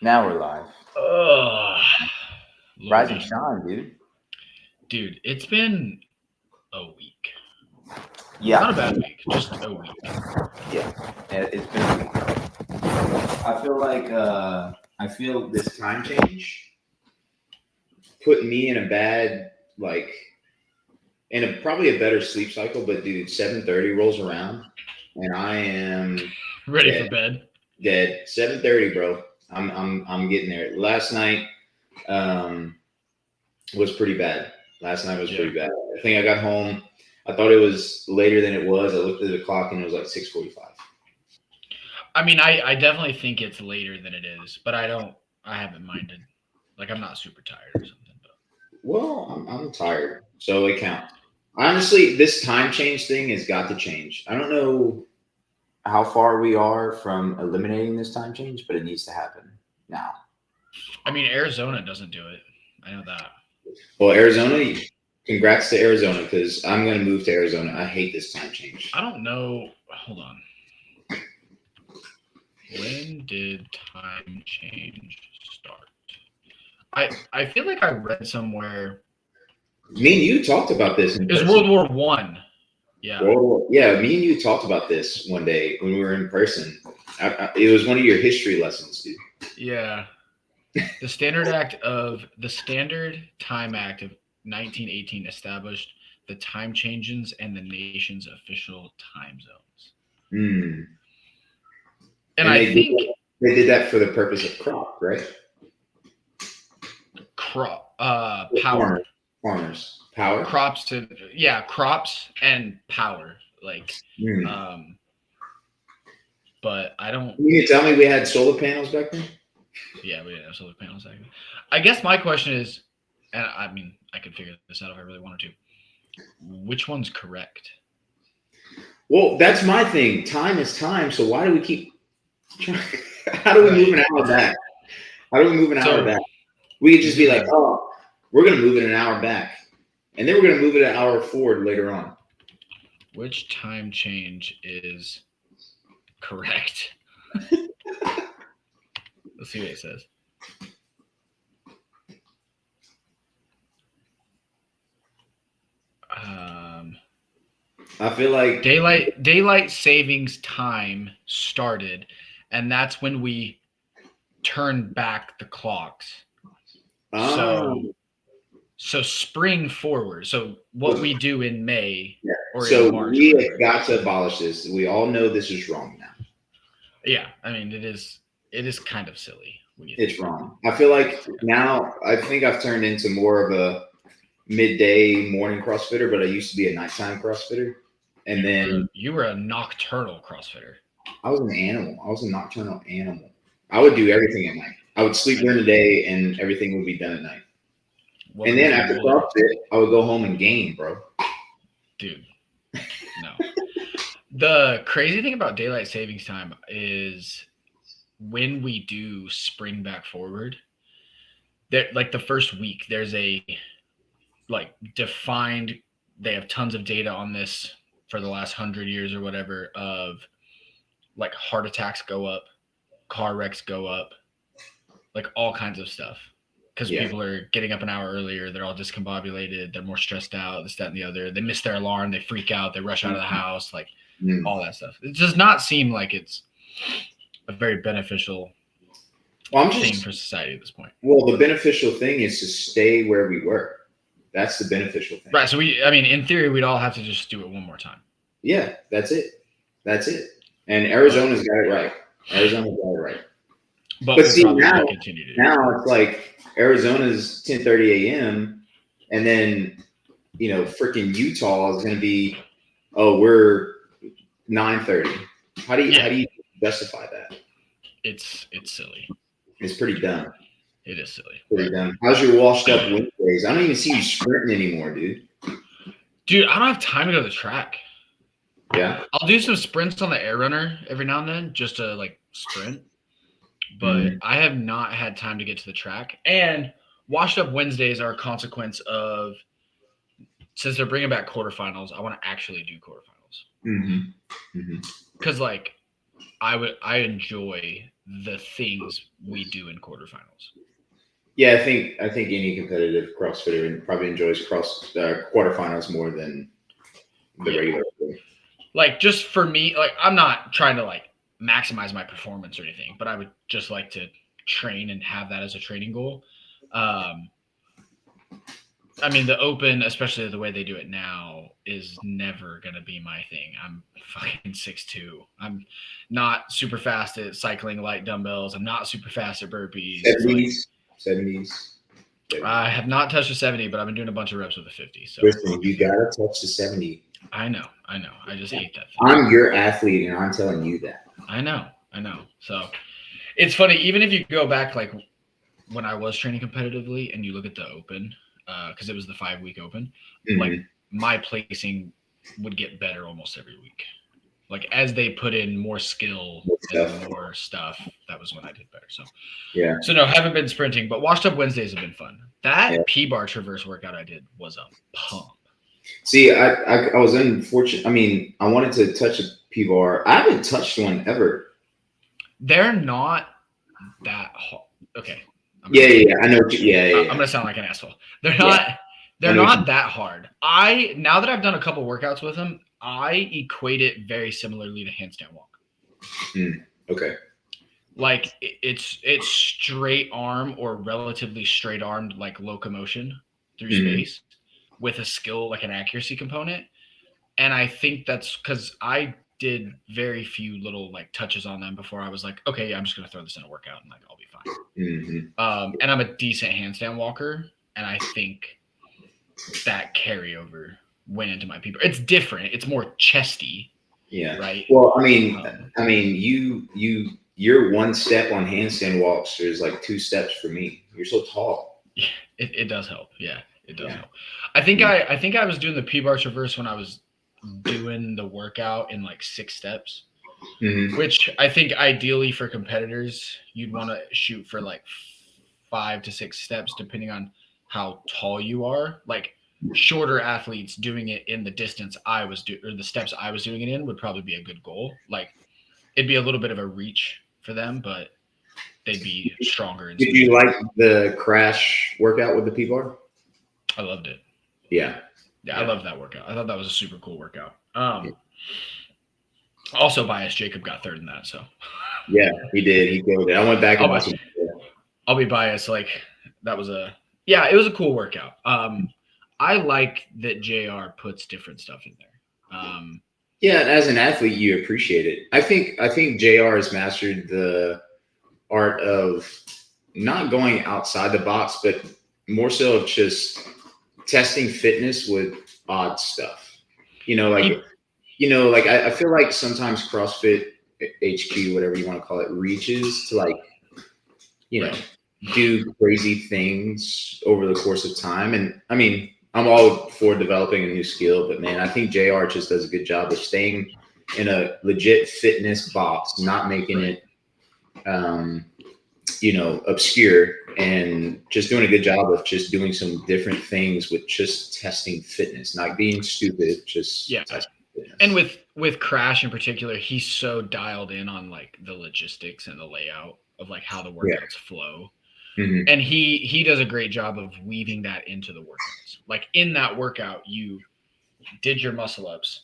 Now we're live. Oh, Rise and Lordy. shine, dude. Dude, it's been a week. Not a Yeah, bad week, just a week. yeah. It's been a week. I feel this time change put me in a bad like in a probably a better sleep cycle. But dude, 7:30 rolls around and I am Ready for dead, bed? dead. 7:30, bro. I'm getting there. Last night um was pretty bad. Last night was Yeah. pretty bad. I think I got home. I thought it was later than it was. I looked at the clock and it was like 6:45. I mean, I definitely think it's later than it is, but I haven't minded. Like, I'm not super tired or something, but Well, I'm tired, so it counts. Honestly, this time change thing has got to change. I don't know how far we are from eliminating this time change, but it needs to happen now. I mean, Arizona doesn't do it. I know that. Well, Arizona, congrats to Arizona because I'm going to move to Arizona. I hate this time change. I don't know. Hold on. When did time change start? I feel like I read somewhere Me and you talked about this in it was person. World War One. Yeah. Yeah, me and you talked about this one day when we were in person. It was one of your history lessons, dude. Yeah. The Standard Time Act of 1918 established the time changes and the nation's official time zones. Mm. And And I think they did that for the purpose of crop, right? power, Farmers, farmers, power. crops and yeah, crops and power. Like, Mm. um, but I don't. You can tell me we had solar panels back then? Yeah, we didn't have solar panels. I guess my question is, and I mean, I could figure this out if I really wanted to. Which one's correct? Well, that's my thing. Time is time. So why do we keep trying? How do we move Right. an hour back? How do we move an hour So back? We could just these be are like, the oh, we're going to move it an hour back. And then we're going to move it an hour forward later on. which time change is correct? Let's see what it says. Um, I feel like, daylight savings time started, and that's when we turned back the clocks. oh, So spring forward. So what so, we do in May yeah. or in So March or we have whatever. got to abolish this. We all know this is wrong now. Yeah, I mean it is kind of silly when you think It's about wrong. I feel like it. now I think I've turned into more of a midday morning CrossFitter, but I used to be a nighttime CrossFitter. And then You were a nocturnal CrossFitter. I was an animal. I was a nocturnal animal. I would do everything at night. I would sleep I during know. the day and everything would be done at night. And Welcome then to after adulthood, CrossFit, I would go home and game, bro. dude. No. The crazy thing about daylight savings time is when we do spring back forward, there like the first week there's a like defined they have tons of data on this for the last 100 years or whatever of like heart attacks go up, car wrecks go up, like all kinds of stuff because Yeah. people are getting up an hour earlier. They're all discombobulated. They're more stressed out. This, that, and the other. They miss their alarm. They freak out. They rush out of the house. Like Mm. all that stuff. It does not seem like it's a very beneficial Well, thing for society at this point. well, the beneficial thing is to stay where we were. That's the beneficial thing. Right. So I mean, in theory, we'd all have to just do it one more time. Yeah, that's it. That's it. And But Arizona's got it right. Arizona's got it right. but But we'll see probably now, continue to do it. now it's like Arizona's 10:30 a.m. and then freaking Utah is going to be, oh, we're 9:30. How Yeah, do you justify that? it's silly. It's pretty dumb. It is silly. Pretty But dumb. How's your washed up Wednesdays? I don't even see you sprinting anymore, dude. dude, I don't have time to go to the track. Yeah. I'll do some sprints on the air runner every now and then just to like sprint. But Mm. I have not had time to get to the track. And washed up Wednesdays are a consequence of since they're bringing back quarterfinals. I want to actually do quarterfinals Mm-hmm. Mm-hmm. because like I enjoy the things we do in quarterfinals. Yeah, I think any competitive CrossFitter probably enjoys quarterfinals more than the regular. Like, just for me, like, I'm not trying to like maximize my performance or anything, but I would just like to train and have that as a training goal. I mean, the open, especially the way they do it now, is never going to be my thing. I'm fucking 6'2". I'm not super fast at cycling light dumbbells. I'm not super fast at burpees. 70s. I have not touched a 70, but I've been doing a bunch of reps with a 50. So listen, you gotta touch the 70. I know. I just hate that thing. I'm your athlete, and I'm telling you that. I know. So it's funny, even if you go back like when I was training competitively and you look at the open, because it was the 5-week open, like my placing would get better almost every week. Like as they put in more skill and more stuff, that was when I did better. So yeah. So no, haven't been sprinting, but Washed Up Wednesdays have been fun. That P-bar traverse workout I did was a pump. See, I was unfortunate. I mean, I wanted to touch a P-bar. I haven't touched one ever. They're not that hard. Okay. Yeah. I know. Yeah. I'm gonna sound like an asshole. They're not. They're not that hard. Now that I've done a couple workouts with them, I equate it very similarly to handstand walk. Okay. Like it's straight arm or relatively straight armed like locomotion through space with a skill, like an accuracy component. And I think that's because I did very few little like touches on them before I was like, okay, yeah, I'm just gonna throw this in a workout and like I'll be fine. And I'm a decent handstand walker, and I think that carryover went into my people. It's different. It's more chesty. Yeah. Right. Well, I mean, you're one step on handstand walks. There's like 2 steps for me. You're so tall. Yeah, it does help. Yeah, it does help. I think I was doing the P-bar traverse when I was doing the workout in like 6 steps, which I think ideally for competitors, you'd want to shoot for like 5 to 6 steps, depending on how tall you are. Like shorter athletes doing it in the distance or the steps I was doing it in would probably be a good goal. Like it'd be a little bit of a reach for them, but they'd be stronger. Did you like the crash workout with the P-bar? I loved it. Yeah. I loved that workout. I thought that was a super cool workout. Also biased, Jacob got 3rd in that. So yeah, he did. He killed it. I went back and watched it. I'll be biased. Like that was it was a cool workout. I like that JR puts different stuff in there. Yeah, as an athlete, you appreciate it. I think JR has mastered the art of not going outside the box, but more so of just testing fitness with odd stuff. I feel like sometimes CrossFit HQ, whatever you want to call it, reaches to like, do crazy things over the course of time. And I mean, I'm all for developing a new skill, but man, I think JR just does a good job of staying in a legit fitness box, not making it, obscure, and just doing a good job of just doing some different things with just testing fitness, not being stupid, just testing fitness. And with Crash in particular, he's so dialed in on like the logistics and the layout of like how the workouts flow. And he does a great job of weaving that into the workouts. Like in that workout, you did your muscle ups,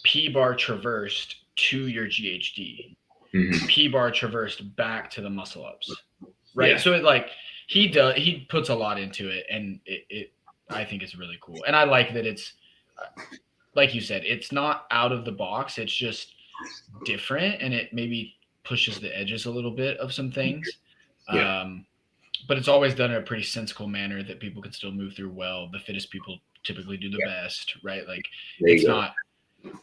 P-bar traversed to your GHD, P-bar traversed back to the muscle ups, right? So it like he puts a lot into it, and it I think it's really cool. And I like that it's like you said, it's not out of the box. It's just different, and it maybe pushes the edges a little bit of some things. But it's always done in a pretty sensible manner that people can still move through well. The fittest people typically do the best, right? Like it's not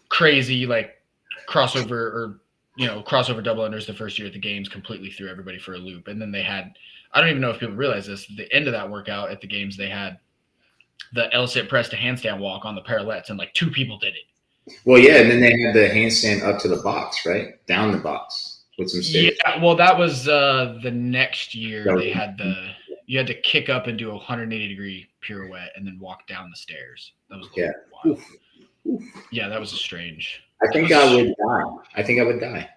crazy like crossover or crossover double unders the first year at the games completely threw everybody for a loop. And then they had, I don't even know if people realize this, the end of that workout at the games, they had the L-sit press to handstand walk on the parallettes, and like 2 people did it. Well, yeah, and then they had the handstand up to the box, right? Down the box. With some stairs. Yeah, well, that was the next year. They had you had to kick up and do a 180-degree pirouette and then walk down the stairs. That was wild. Yeah, that was strange. I think I would die.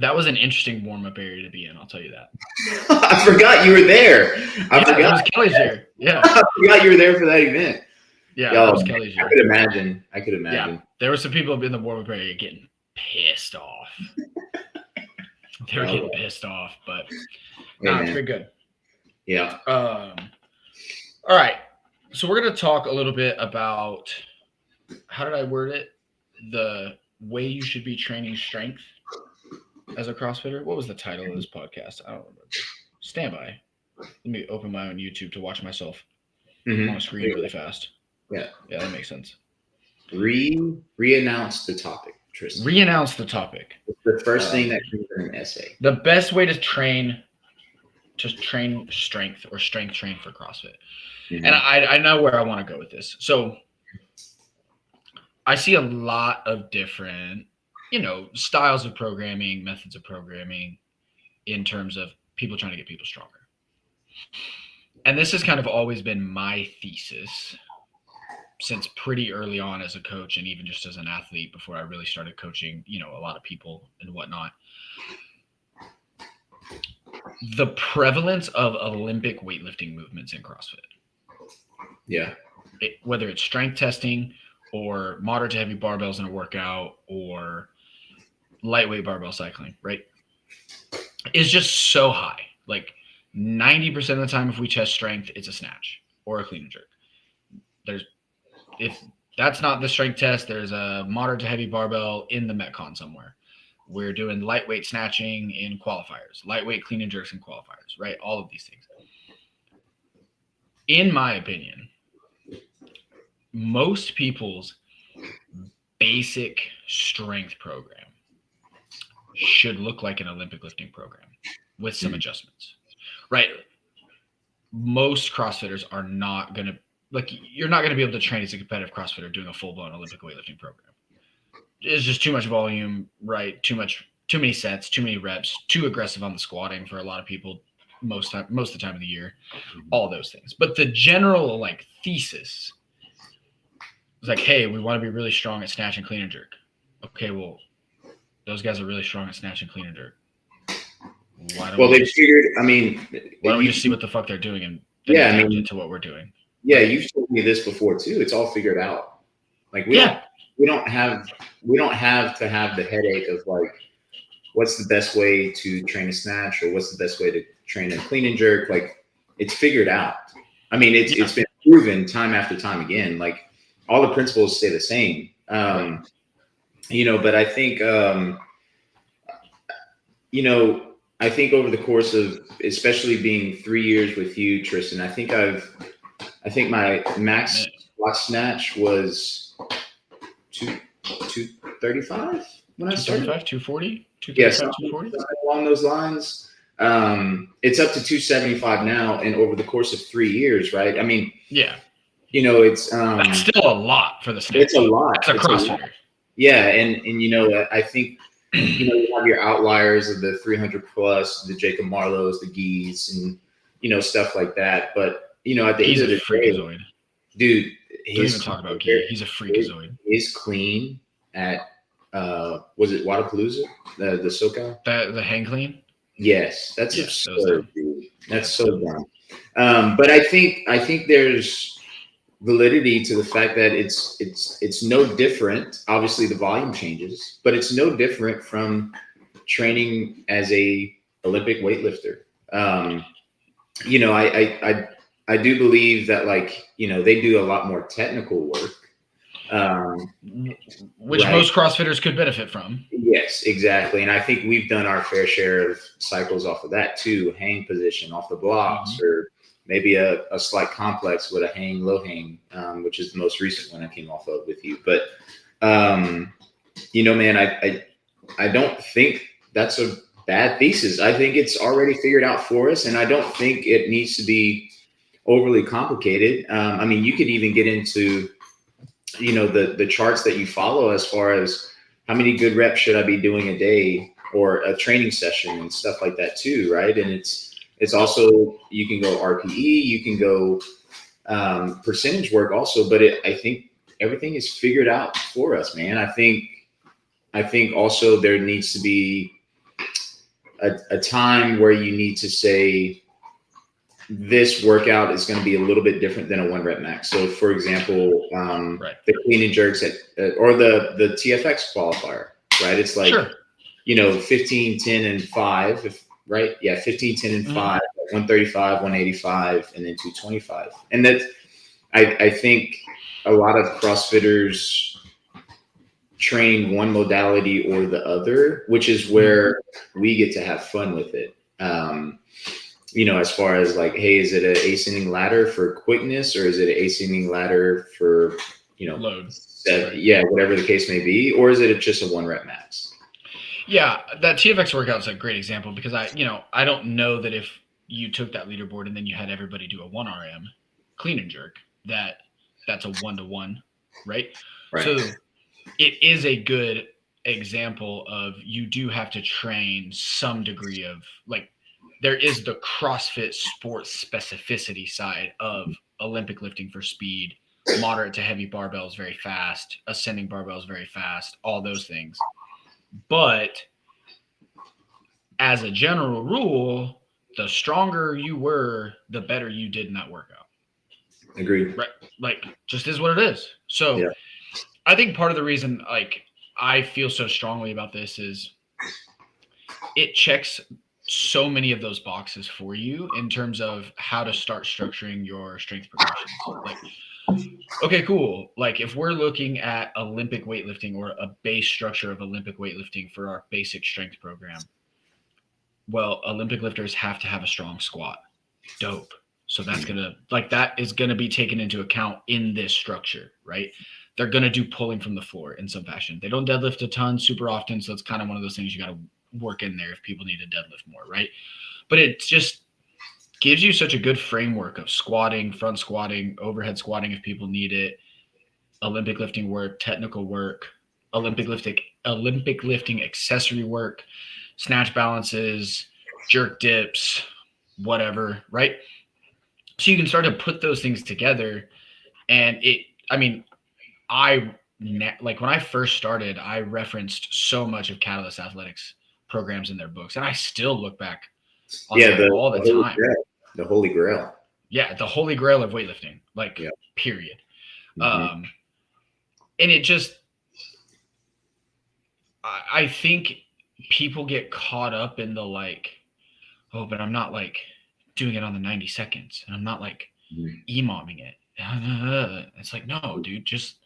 That was an interesting warm-up area to be in, I'll tell you that. I forgot you were there. I It was Kelly's year. Yeah. I forgot you were there for that event. Yeah, Yo, that was Kelly's year. I could imagine. Yeah, there were some people in the warm-up area getting pissed off. They were getting pissed off, but it's pretty good. Yeah. All right. So we're going to talk a little bit about, how did I word it? The way you should be training strength as a CrossFitter. What was the title of this podcast? I don't remember. Stand by. Let me open my own YouTube to watch myself on a screen really fast. Yeah. Yeah, that makes sense. Re-announce the topic, Tristan. Re-announce the topic. It's the first thing that comes in an essay. The best way to train strength or strength train for CrossFit. And I know where I want to go with this. So I see a lot of different, styles of programming, methods of programming in terms of people trying to get people stronger. And this has kind of always been my thesis since pretty early on as a coach, and even just as an athlete before I really started coaching, a lot of people and whatnot. The prevalence of Olympic weightlifting movements in CrossFit. Yeah. Whether it's strength testing or moderate to heavy barbells in a workout or lightweight barbell cycling, right? Is just so high. Like 90% of the time, if we test strength, it's a snatch or a clean and jerk. If that's not the strength test, there's a moderate to heavy barbell in the Metcon somewhere. We're doing lightweight snatching in qualifiers, lightweight clean and jerks in qualifiers, right? All of these things. In my opinion, most people's basic strength program should look like an Olympic lifting program with some adjustments, right? Most CrossFitters are not going to, you're not going to be able to train as a competitive CrossFitter doing a full-blown Olympic weightlifting program. It's just too much volume, right? Too many sets, too many reps, too aggressive on the squatting for a lot of people most of the time of the year, all those things. But the general thesis is hey, we want to be really strong at snatch and clean and jerk. Okay, well, those guys are really strong at snatch and clean and jerk. Why don't we just see what the fuck they're doing and adapt it to what we're doing? Yeah, you've told me this before too. It's all figured out. We don't have to have the headache of what's the best way to train a snatch or what's the best way to train a clean and jerk. It's figured out. I mean, it's been proven time after time again. All the principles stay the same. But I think I think over the course of, especially being 3 years with you, Tristan, I think my max squat snatch was 235 when I started. 240, 240, along those lines. It's up to 275 now, and over the course of 3 years, right? I mean, it's that's still a lot for the snatch. It's a lot. It's a CrossFitter. Yeah, and I think you have your outliers of the 300 plus, the Jacob Marlowe's, the Gees, and stuff like that. But at the end of the freakazoid. Dude, don't even talk about Gee. He's a freakazoid. He's clean at was it Wadapalooza, the SoCal? The hang clean? Yes, that's absurd, dude. That's so dumb. But I think there's validity to the fact that it's no different. Obviously, the volume changes, but it's no different from training as a Olympic weightlifter. I do believe that they do a lot more technical work. Which most CrossFitters could benefit from. Yes, exactly. And I think we've done our fair share of cycles off of that too. Hang position off the blocks, or maybe a slight complex with a hang, low hang, which is the most recent one I came off of with you. But, man, I don't think that's a bad thesis. I think it's already figured out for us, and I don't think it needs to be overly complicated. I mean, you could even get into the charts that you follow as far as how many good reps should I be doing a day or a training session and stuff like that too, right? And it's also, you can go RPE, you can go percentage work also, but I think everything is figured out for us, man. I think also there needs to be a time where you need to say this workout is going to be a little bit different than a 1 rep max. So for example, the clean and jerks or the TFX qualifier, right? It's like, 15, 10, and 5, right? Yeah, 15, 10, and 5, 135, 185, and then 225. And that's, I think a lot of CrossFitters train one modality or the other, which is where we get to have fun with it. As far as like, hey, is it an ascending ladder for quickness, or is it an ascending ladder for, load? Whatever the case may be, or is it just a 1 rep max? Yeah, that TFX workout is a great example because I don't know that if you took that leaderboard and then you had everybody do a 1 RM clean and jerk, that's a 1-to-1, right? So it is a good example of you do have to train some degree of like, there is the CrossFit sports specificity side of Olympic lifting for speed, moderate to heavy barbells very fast, ascending barbells very fast, all those things. But as a general rule, the stronger you were, the better you did in that workout. Agreed. Right? Like, just is what it is. So I think part of the reason like I feel so strongly about this is it checks so many of those boxes for you in terms of how to start structuring your strength progressions. Like, okay, cool. Like if we're looking at Olympic weightlifting or a base structure of Olympic weightlifting for our basic strength program, well, Olympic lifters have to have a strong squat. Dope. So that's that is going to be taken into account in this structure, right? They're going to do pulling from the floor in some fashion. They don't deadlift a ton super often. So it's kind of one of those things you got to work in there if people need to deadlift more, right? But it just gives you such a good framework of squatting, front squatting, overhead squatting if people need it, Olympic lifting work, technical work, Olympic lifting accessory work, snatch balances, jerk dips, whatever, right? So you can start to put those things together. And when I first started, I referenced so much of Catalyst Athletics programs in their books. And I still look back on all the time. The Holy Grail. Yeah, the Holy Grail of weightlifting, period. And it just, I think people get caught up in the oh, but I'm not doing it on the 90 seconds. And I'm not EMOMing it. It's like, no, dude, just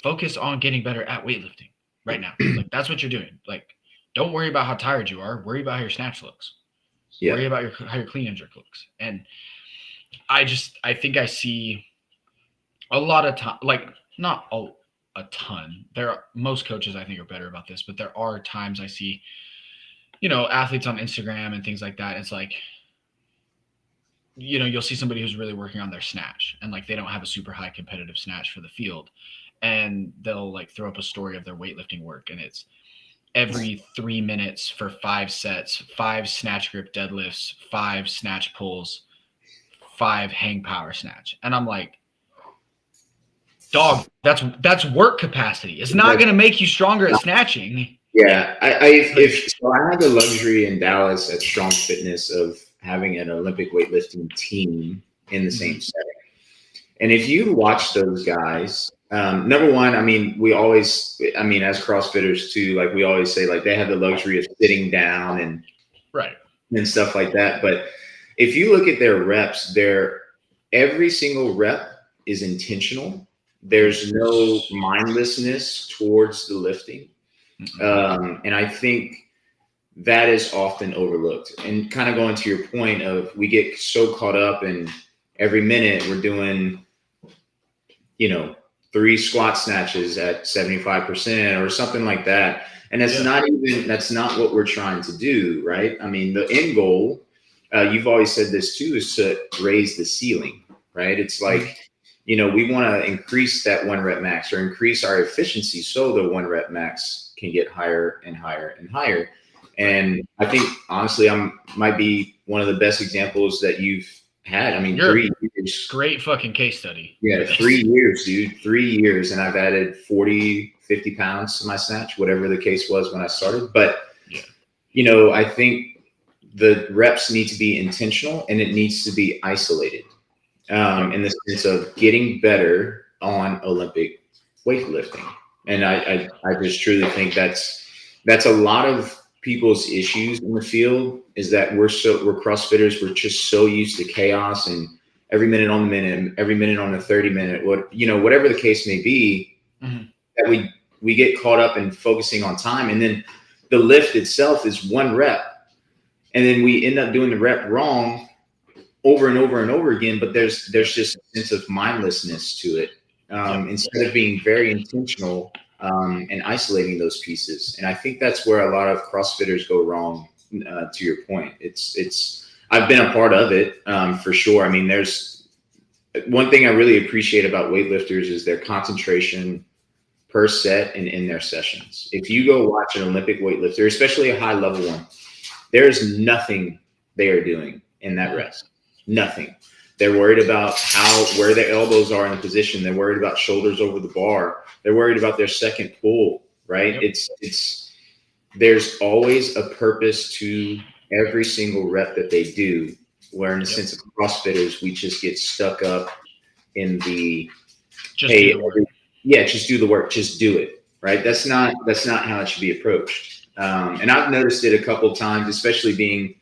focus on getting better at weightlifting right now. That's what you're doing. Don't worry about how tired you are. Worry about how your snatch looks. Yeah. Worry about how your clean and jerk looks. And I think I see a lot of time, not a ton. Most coaches I think are better about this, but there are times I see, athletes on Instagram and things like that. It's you'll see somebody who's really working on their snatch and they don't have a super high competitive snatch for the field. And they'll throw up a story of their weightlifting work. And it's every 3 minutes for 5 sets, 5 snatch grip deadlifts, 5 snatch pulls, 5 hang power snatch. And I'm like, dog, that's work capacity. It's not going to make you stronger at snatching. Yeah. I have the luxury in Dallas at Strong Fitness of having an Olympic weightlifting team in the same setting. And if you watch those guys, number one, as CrossFitters too, we always say they have the luxury of sitting down and stuff like that. But if you look at their reps, every single rep is intentional. There's no mindlessness towards the lifting. And I think that is often overlooked. And kind of going to your point of we get so caught up in every minute we're doing, 3 squat snatches at 75% or something like that. And that's not what we're trying to do, right? I mean, the end goal, you've always said this too, is to raise the ceiling, right? It's we want to increase that 1 rep max or increase our efficiency so the 1 rep max can get higher and higher and higher. And I think, honestly, might be one of the best examples that you've had. I mean, You're 3 years. Great fucking case study. Yeah, 3 years, dude. 3 years. And I've added 40, 50 pounds to my snatch, whatever the case was when I started. But, I think the reps need to be intentional and it needs to be isolated in the sense of getting better on Olympic weightlifting. And I just truly think that's a lot of people's issues in the field, is that we're CrossFitters. We're just so used to chaos and every minute on the minute, every minute on the 30-minute, whatever the case may be, that we get caught up in focusing on time. And then the lift itself is one rep. And then we end up doing the rep wrong over and over and over again. But there's just a sense of mindlessness to it, instead of being very intentional and isolating those pieces. And I think that's where a lot of CrossFitters go wrong. To your point, I've been a part of it for sure. I mean, there's one thing I really appreciate about weightlifters is their concentration per set and in their sessions. If you go watch an Olympic weightlifter, especially a high level one, there's nothing they are doing in that rest. Nothing. They're worried about where their elbows are in the position. They're worried about shoulders over the bar. They're worried about their second pull, right? Yep. There's always a purpose to every single rep that they do, where in a sense of CrossFitters, we just get stuck up in the, just do the work, just do it, right? That's not how it should be approached. And I've noticed it a couple of times, especially being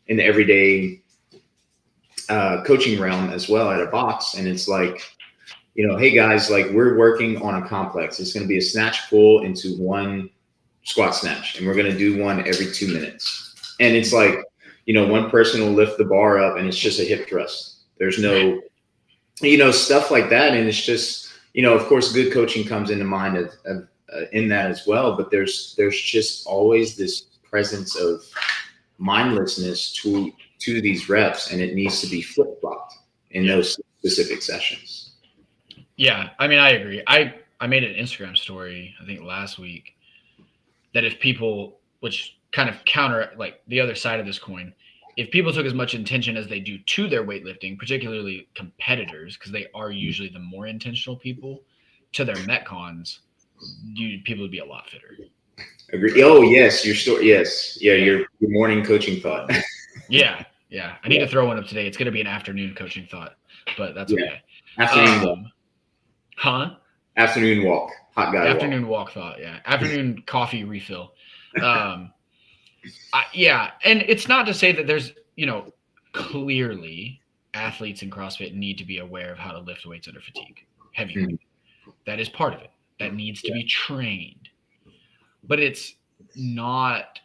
in the everyday coaching realm as well at a box. And it's like, hey guys, like we're working on a complex. It's going to be a snatch pull into one squat snatch. And we're going to do one every 2 minutes. And it's like, one person will lift the bar up and it's just a hip thrust. There's no, stuff like that. And it's just, of course, good coaching comes into mind in that as well. But there's just always this presence of mindlessness to these reps, and it needs to be flip-flopped in those specific sessions. Yeah, I mean, I agree. I made an Instagram story, I think last week, that if people, which kind of counter like the other side of this coin, if people took as much intention as they do to their weightlifting, particularly competitors, because they are usually the more intentional people, to their Metcons, people would be a lot fitter. Agree. Oh, yes, your story. Yes. Yeah, your morning coaching thought. Yeah. I need to throw one up today. It's going to be an afternoon coaching thought, but that's okay. Afternoon walk. Afternoon walk. Hot guy afternoon walk thought, yeah. Afternoon coffee refill. And it's not to say that there's, clearly athletes in CrossFit need to be aware of how to lift weights under fatigue, heavy weight. That is part of it. That needs to be trained. But it's not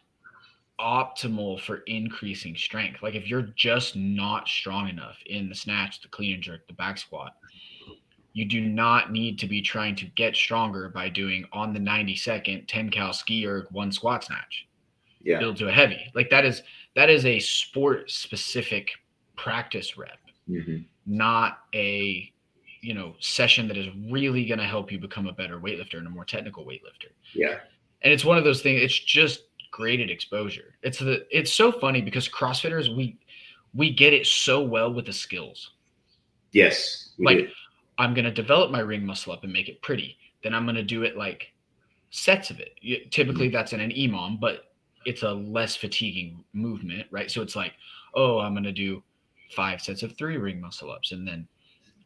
optimal for increasing strength. Like if you're just not strong enough in the snatch, the clean and jerk, the back squat, you do not need to be trying to get stronger by doing on the 90-second 10 cal ski erg one squat snatch. Build to a heavy. Like that is a sport specific practice rep, not a session that is really going to help you become a better weightlifter and a more technical weightlifter. Yeah. And it's one of those things, it's just graded exposure. It's so funny because CrossFitters, we get it so well with the skills. Yes. I'm going to develop my ring muscle up and make it pretty. Then I'm going to do it like sets of it. Typically that's in an EMOM, but it's a less fatiguing movement, right? So it's like, I'm going to do 5 sets of 3 ring muscle ups and then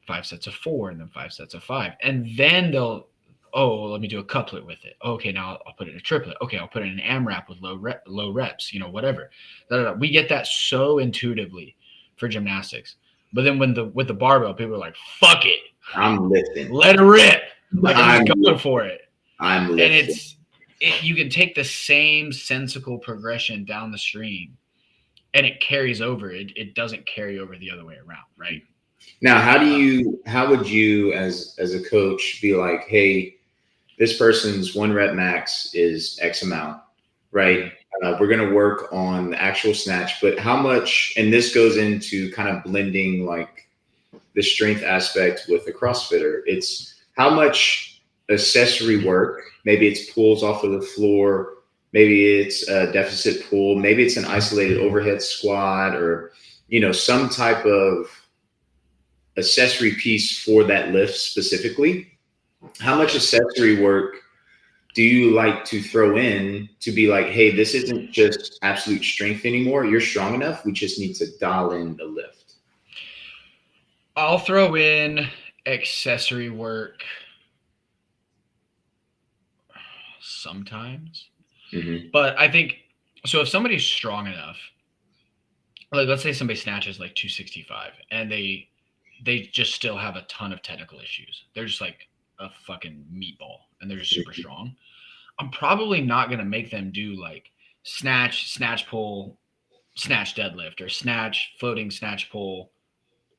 5 sets of 4 and then 5 sets of 5. And then they'll, let me do a couplet with it. Okay, now I'll put it in a triplet. Okay, I'll put it in an AMRAP with low reps, whatever. We get that so intuitively for gymnastics. But then with the barbell, people are like, fuck it. I'm lifting. Let it rip. Like I'm just going for it. I'm lifting. And you can take the same sensical progression down the stream and it carries over. It doesn't carry over the other way around, right? Now, how would you as a coach be like, hey, this person's 1 rep max is X amount, right? We're going to work on the actual snatch, but how much, and this goes into kind of blending like the strength aspect with the CrossFitter. It's how much accessory work, maybe it's pulls off of the floor, maybe it's a deficit pull, maybe it's an isolated overhead squat or, some type of accessory piece for that lift specifically. How much accessory work do you like to throw in to be like, hey, this isn't just absolute strength anymore. You're strong enough. We just need to dial in the lift. I'll throw in accessory work sometimes. Mm-hmm. But I think, so if somebody's strong enough, like let's say somebody snatches like 265 and they just still have a ton of technical issues. They're just like a fucking meatball and they're just super strong. I'm probably not going to make them do like snatch pull, snatch deadlift, or snatch floating snatch pull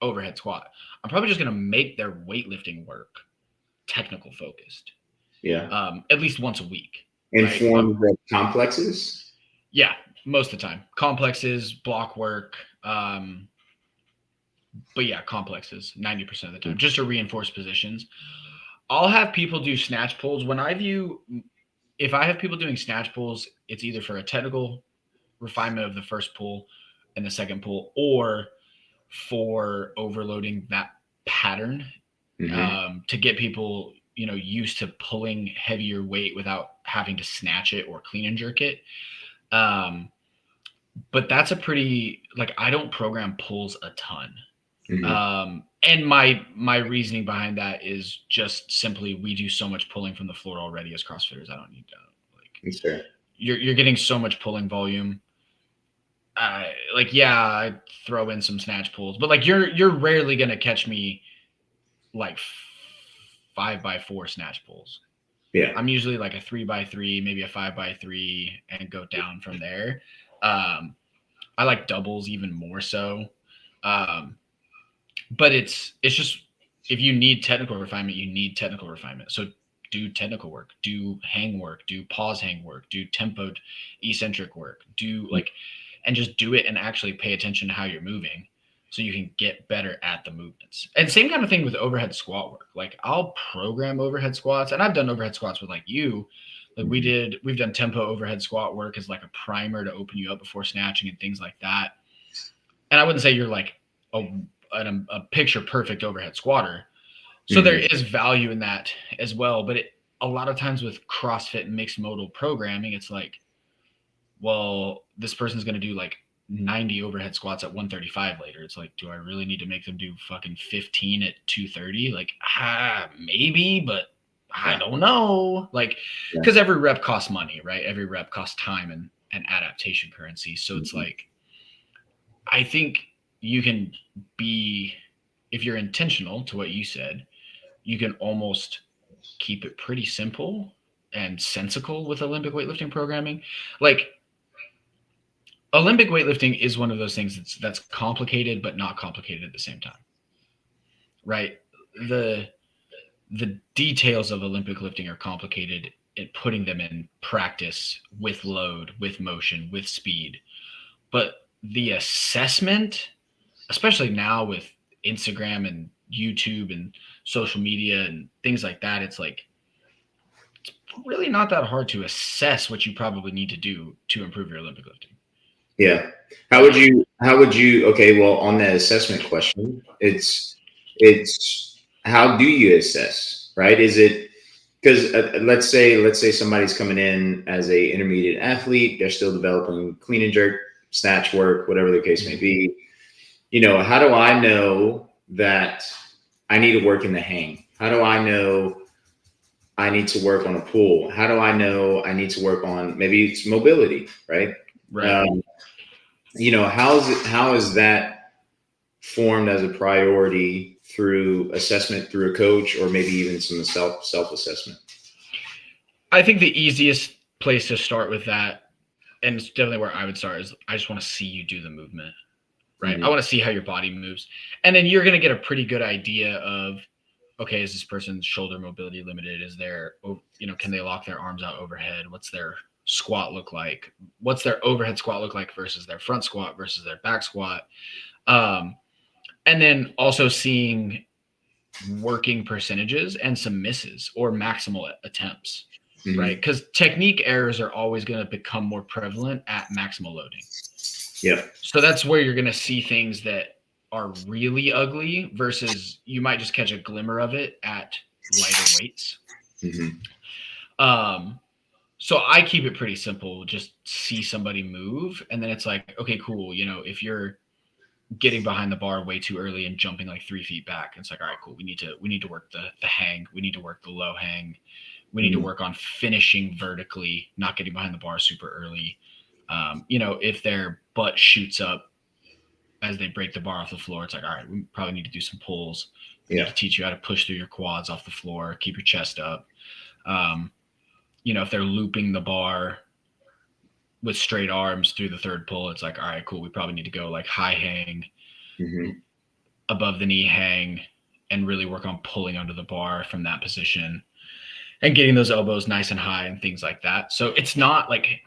overhead squat. I'm probably just going to make their weightlifting work technical focused. Yeah. At least once a week. In Right? forms of complexes? Yeah, most of the time. Complexes, block work. But yeah, complexes 90% of the time, just to reinforce positions. I'll have people do snatch pulls. If I have people doing snatch pulls, it's either for a technical refinement of the first pull and the second pull, or for overloading that pattern, to get people, used to pulling heavier weight without having to snatch it or clean and jerk it. But that's a pretty, like, I don't program pulls a ton. And my reasoning behind that is just simply, we do so much pulling from the floor already as CrossFitters. I don't need to, like, Sure. You're getting so much pulling volume. I throw in some snatch pulls, but like you're rarely gonna catch me like 5x4 snatch pulls. Yeah. I'm usually like a 3x3, maybe a 5x3, and go down from there. I like doubles even more so. But it's just, if you need technical refinement, you need technical refinement. So do technical work, do hang work, do pause hang work, do tempoed eccentric work, and just do it and actually pay attention to how you're moving so you can get better at the movements. And same kind of thing with overhead squat work. Like, I'll program overhead squats, and I've done overhead squats with like you. Like we've done tempo overhead squat work as like a primer to open you up before snatching and things like that. And I wouldn't say you're like a picture perfect overhead squatter. So there is value in that as well. But a lot of times with CrossFit mixed modal programming, it's like, well, this person's going to do like 90 overhead squats at 135 later. It's like, do I really need to make them do fucking 15 at 230? Like, maybe, but I don't know. Like, because every rep costs money, right? Every rep costs time and adaptation currency. So it's like, I think you can be, if you're intentional to what you said, you can almost keep it pretty simple and sensical with Olympic weightlifting programming. Like, Olympic weightlifting is one of those things that's complicated, but not complicated at the same time, right? The details of Olympic lifting are complicated in putting them in practice with load, with motion, with speed. But the assessment, especially now with Instagram and YouTube and social media and things like that, it's like, it's really not that hard to assess what you probably need to do to improve your Olympic lifting. Yeah. How would you, okay, well, on that assessment question, it's how do you assess, right? Is it, because let's say somebody's coming in as a intermediate athlete, they're still developing clean and jerk, snatch work, whatever the case may be. How do I know that I need to work in the hang? How do I know I need to work on a pull? How do I know I need to work on, maybe it's mobility, right? Right. How is that formed as a priority through assessment through a coach, or maybe even some self-assessment? I think the easiest place to start with that, and it's definitely where I would start, is I just want to see you do the movement, right? I want to see how your body moves. And then you're going to get a pretty good idea of, okay, is this person's shoulder mobility limited? Is there, can they lock their arms out overhead? What's their squat look like? What's their overhead squat look like versus their front squat versus their back squat? And then also seeing working percentages and some misses or maximal attempts, right? Because technique errors are always going to become more prevalent at maximal loading. Yeah. So that's where you're going to see things that are really ugly versus you might just catch a glimmer of it at lighter weights. So I keep it pretty simple. Just see somebody move, and then it's like, okay, cool. If you're getting behind the bar way too early and jumping like 3 feet back, it's like, all right, cool. We need to work the hang. We need to work the low hang. We need to work on finishing vertically, not getting behind the bar super early. If their butt shoots up as they break the bar off the floor, it's like, all right, we probably need to do some pulls. We need to teach you how to push through your quads off the floor, keep your chest up. If they're looping the bar with straight arms through the third pull, it's like, all right, cool. We probably need to go like high hang, above the knee hang, and really work on pulling under the bar from that position and getting those elbows nice and high and things like that. So it's not like,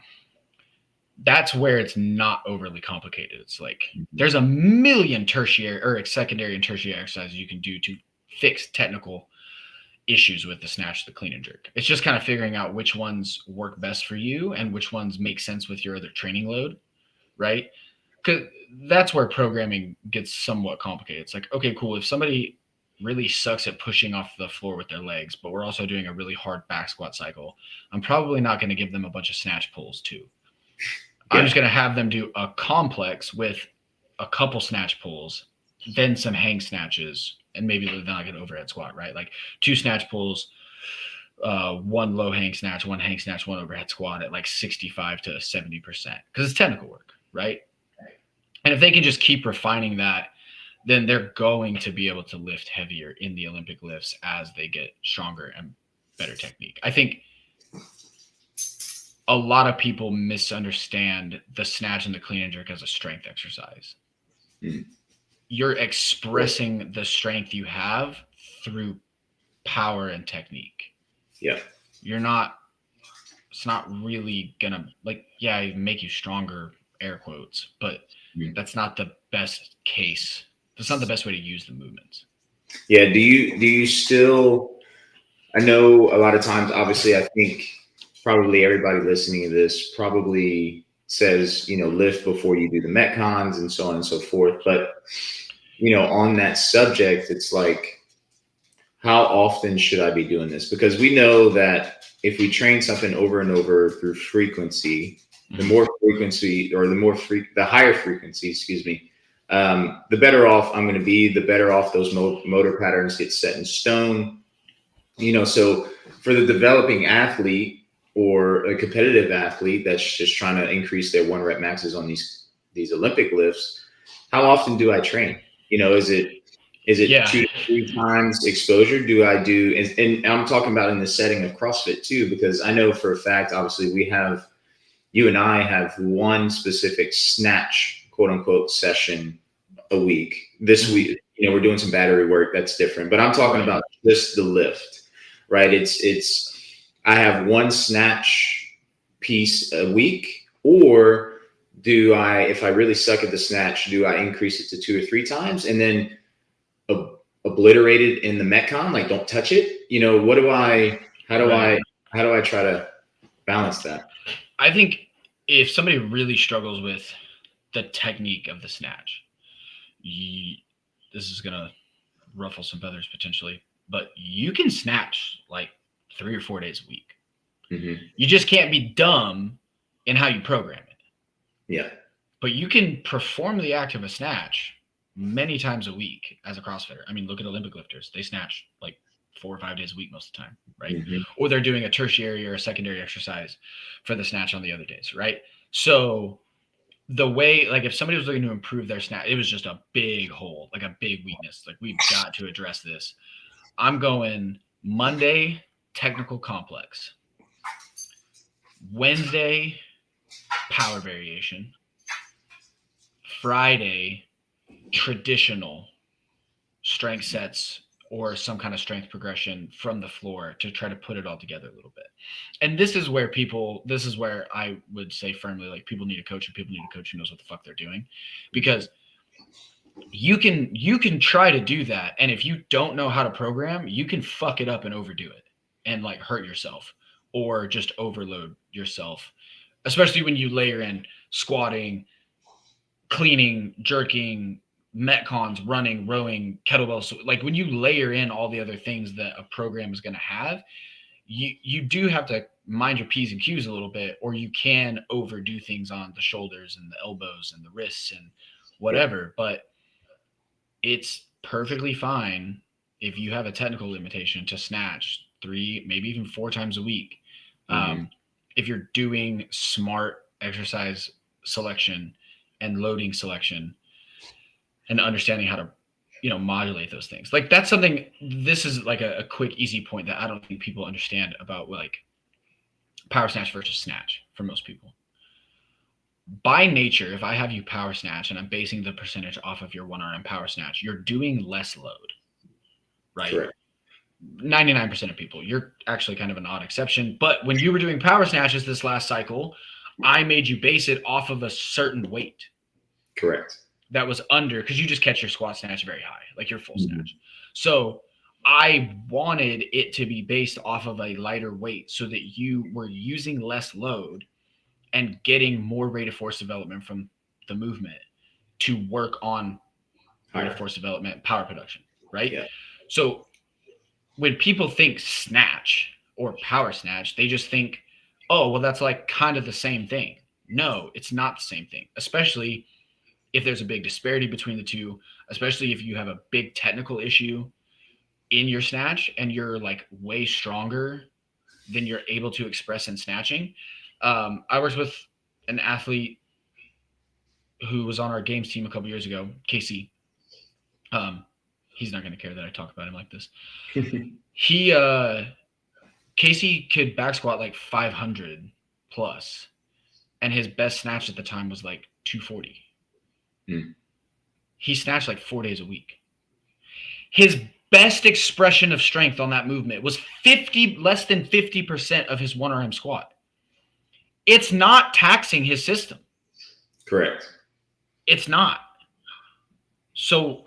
that's where it's not overly complicated. It's like there's a million tertiary or secondary and tertiary exercises you can do to fix technical issues with the snatch, the clean and jerk. It's just kind of figuring out which ones work best for you and which ones make sense with your other training load, right? Because that's where programming gets somewhat complicated. It's like, okay, cool. If somebody really sucks at pushing off the floor with their legs, but we're also doing a really hard back squat cycle, I'm probably not going to give them a bunch of snatch pulls too. I'm just going to have them do a complex with a couple snatch pulls, then some hang snatches, and maybe then like an overhead squat, right? Like 2 snatch pulls, 1 low hang snatch, 1 hang snatch, 1 overhead squat at like 65 to 70%, because it's technical work, right? And if they can just keep refining that, then they're going to be able to lift heavier in the Olympic lifts as they get stronger and better technique. I think a lot of people misunderstand the snatch and the clean and jerk as a strength exercise. You're expressing the strength you have through power and technique. Yeah. It's not really gonna make you stronger, air quotes, but that's not the best case. That's not the best way to use the movements. Yeah. Do you still, I know a lot of times, obviously, I think probably everybody listening to this probably says, lift before you do the Metcons and so on and so forth. But, on that subject, it's like, how often should I be doing this? Because we know that if we train something over and over through frequency, the higher frequency, the better off I'm going to be, the better off those motor patterns get set in stone. So for the developing athlete or a competitive athlete that's just trying to increase their 1 rep maxes on these Olympic lifts, how often do I train? Is it 2 to 3 times exposure? Do I do, and I'm talking about in the setting of CrossFit too, because I know for a fact, obviously you and I have 1 specific snatch, quote unquote, session a week. This week, we're doing some battery work. That's different, but I'm talking about just the lift, right? I have 1 snatch piece a week, or if I really suck at the snatch, do I increase it to 2 or 3 times and then obliterate it in the Metcon? Like, don't touch it. How do I try to balance that? I think if somebody really struggles with the technique of the snatch, this is going to ruffle some feathers potentially, but you can snatch like 3 or 4 days a week. You just can't be dumb in how you program it. Yeah. But you can perform the act of a snatch many times a week as a CrossFitter. I mean, look at Olympic lifters. They snatch like 4 or 5 days a week most of the time, right? Or they're doing a tertiary or a secondary exercise for the snatch on the other days, right? So the way, like if somebody was looking to improve their snatch, it was just a big hole, like a big weakness. Like, we've got to address this. I'm going Monday, technical complex. Wednesday, power variation. Friday, traditional strength sets or some kind of strength progression from the floor to try to put it all together a little bit. And this is where I would say firmly, like, people need a coach, and people need a coach who knows what the fuck they're doing, because you can try to do that. And if you don't know how to program, you can fuck it up and overdo it and like hurt yourself or just overload yourself, especially when you layer in squatting, cleaning, jerking, Metcons, running, rowing, kettlebells. Like, when you layer in all the other things that a program is going to have, you do have to mind your P's and Q's a little bit, or you can overdo things on the shoulders and the elbows and the wrists and whatever. But it's perfectly fine if you have a technical limitation to snatch 3, maybe even 4 times a week. If you're doing smart exercise selection and loading selection and understanding how to, modulate those things. Like that's something, this is like a quick, easy point that I don't think people understand about like power snatch versus snatch for most people. By nature, if I have you power snatch and I'm basing the percentage off of your 1RM power snatch, you're doing less load, right? Correct. 99% of people. You're actually kind of an odd exception. But when you were doing power snatches this last cycle, I made you base it off of a certain weight. Correct. That was under, because you just catch your squat snatch very high, like your full snatch. So I wanted it to be based off of a lighter weight so that you were using less load and getting more rate of force development from the movement to work on rate of force development, power production, right? Yeah. So when people think snatch or power snatch, they just think, oh, well, that's like kind of the same thing. No, it's not the same thing, especially if there's a big disparity between the two, especially if you have a big technical issue in your snatch and you're like way stronger than you're able to express in snatching. I was with an athlete who was on our games team a couple years ago, Casey. He's not going to care that I talk about him like this. Casey could back squat like 500 plus, and his best snatch at the time was like 240. He snatched like 4 days a week. His best expression of strength on that movement was less than 50% of his 1RM squat. It's not taxing his system. Correct. It's not. So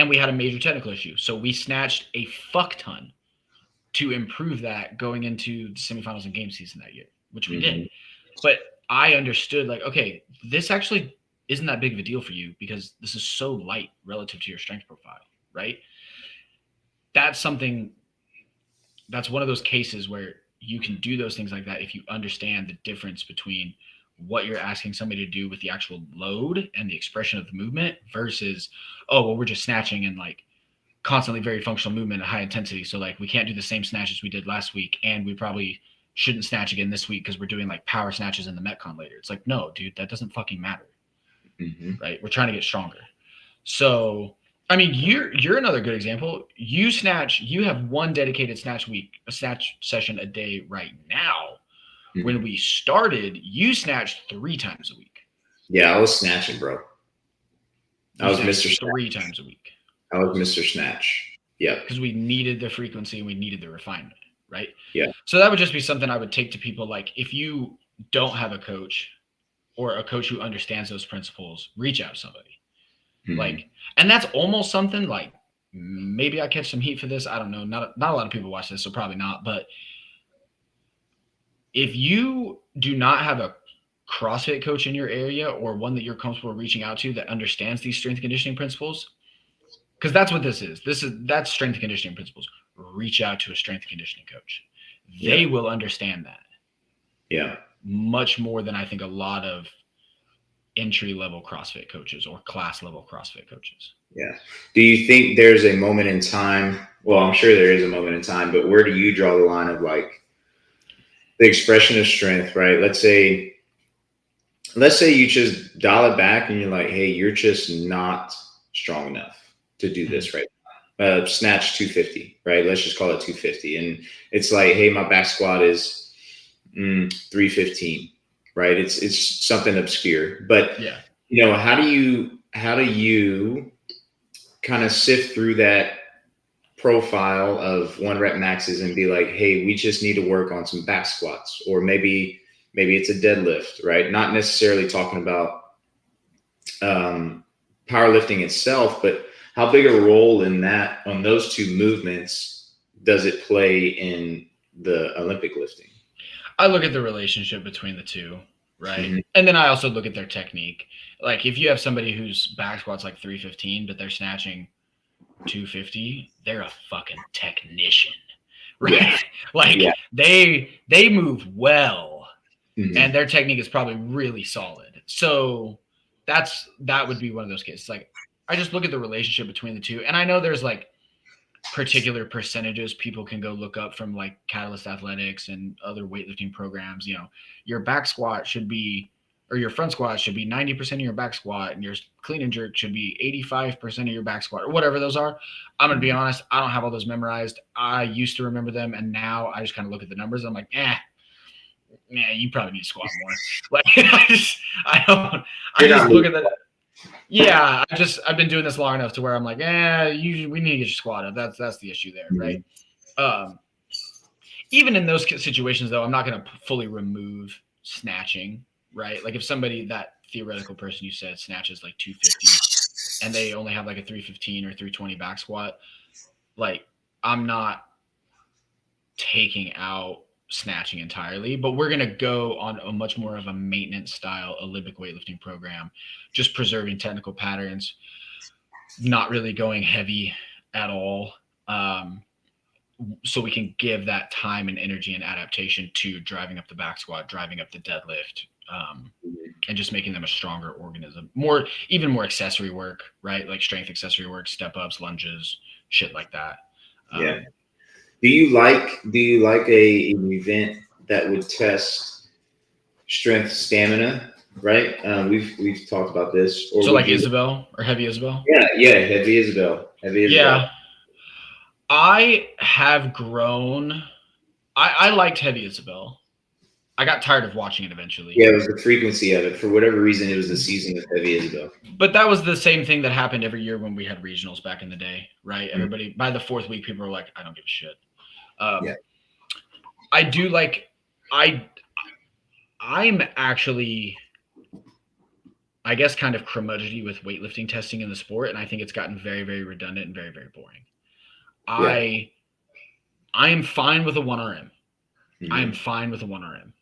we had a major technical issue. So we snatched a fuck ton to improve that going into the semifinals and game season that year, which we did. But I understood like, okay, this actually isn't that big of a deal for you because this is so light relative to your strength profile, right? That's one of those cases where you can do those things like that if you understand the difference between what you're asking somebody to do with the actual load and the expression of the movement versus, oh, well, we're just snatching and like constantly very functional movement at high intensity. So like we can't do the same snatches we did last week, and we probably shouldn't snatch again this week because we're doing like power snatches in the Metcon later. It's like, no, dude, that doesn't fucking matter. Right? We're trying to get stronger. So, I mean, you're another good example. You have one dedicated snatch session a day right now. When we started, you snatched 3 times a week. Yeah, I was snatching, bro. I was Mr. Snatch 3 times a week. I was Mr. Snatch. Yeah. Because we needed the frequency and we needed the refinement, right? Yeah. So that would just be something I would take to people. Like if you don't have a coach or a coach who understands those principles, reach out to somebody. Like, and that's almost something like, maybe I catch some heat for this. I don't know. Not a lot of people watch this, so probably not. But if you do not have a CrossFit coach in your area or one that you're comfortable reaching out to that understands these strength and conditioning principles, because that's what this is. That's strength and conditioning principles. Reach out to a strength and conditioning coach. They will understand that. Yeah. Much more than I think a lot of entry-level CrossFit coaches or class-level CrossFit coaches. Yeah. Do you think there's a moment in time? Well, I'm sure there is a moment in time, but where do you draw the line of like the expression of strength, right? Let's say you just dial it back and you're like, hey, you're just not strong enough to do this right now. Snatch 250, right? Let's just call it 250. And it's like, hey, my back squat is 315, right? It's something obscure, but how do you kind of sift through that profile of 1 rep maxes and be like, hey, we just need to work on some back squats, or maybe it's a deadlift, right? Not necessarily talking about powerlifting itself, but how big a role on those 2 movements does it play in the Olympic lifting? I look at the relationship between the two, right? And then I also look at their technique. Like if you have somebody whose back squat's like 315, but they're snatching 250, they're a fucking technician, right? Yeah. Like Yeah. they move well, Mhm. and their technique is probably really solid. So that would be one of those cases. Like I just look at the relationship between the two, and I know there's like particular percentages people can go look up from like Catalyst Athletics and other weightlifting programs. You know, your back squat should be, or your front squat should be 90% of your back squat, and your clean and jerk should be 85% of your back squat, or whatever those are. I'm gonna be honest, I don't have all those memorized. I used to remember them, and now I just kind of look at the numbers. I'm like, yeah, you probably need to squat more. Like I don't. I You're just not look at the. Yeah, I've been doing this long enough to where I'm like, we need to get your squat up. That's the issue there, right? Um, even in those situations, though, I'm not going to fully remove snatching, right? Like if somebody, that theoretical person you said snatches like 250 and they only have like a 315 or 320 back squat, like I'm not taking out snatching entirely, but we're going to go on a much more of a maintenance style Olympic weightlifting program, just preserving technical patterns, not really going heavy at all. So we can give that time and energy and adaptation to driving up the back squat, driving up the deadlift, and just making them a stronger organism. Even more accessory work, right? Like strength accessory work, step ups, lunges, shit like that. Yeah. Do you like an event that would test strength, stamina? Right. We've talked about this. Or So would like you? Isabel or heavy Isabel? Yeah. Heavy Isabel. Yeah. I have grown. I liked heavy Isabel. I got tired of watching it eventually. Yeah, it was the frequency of it. For whatever reason, it was the season of heavy Isabel. But that was the same thing that happened every year when we had regionals back in the day, right? Everybody, by the fourth week, people were like, I don't give a shit. Yeah. I do like, I'm actually, I guess, kind of curmudgeony with weightlifting testing in the sport, and I think it's gotten very, very redundant and very, very boring. I am fine with a 1RM. I am fine with a 1RM.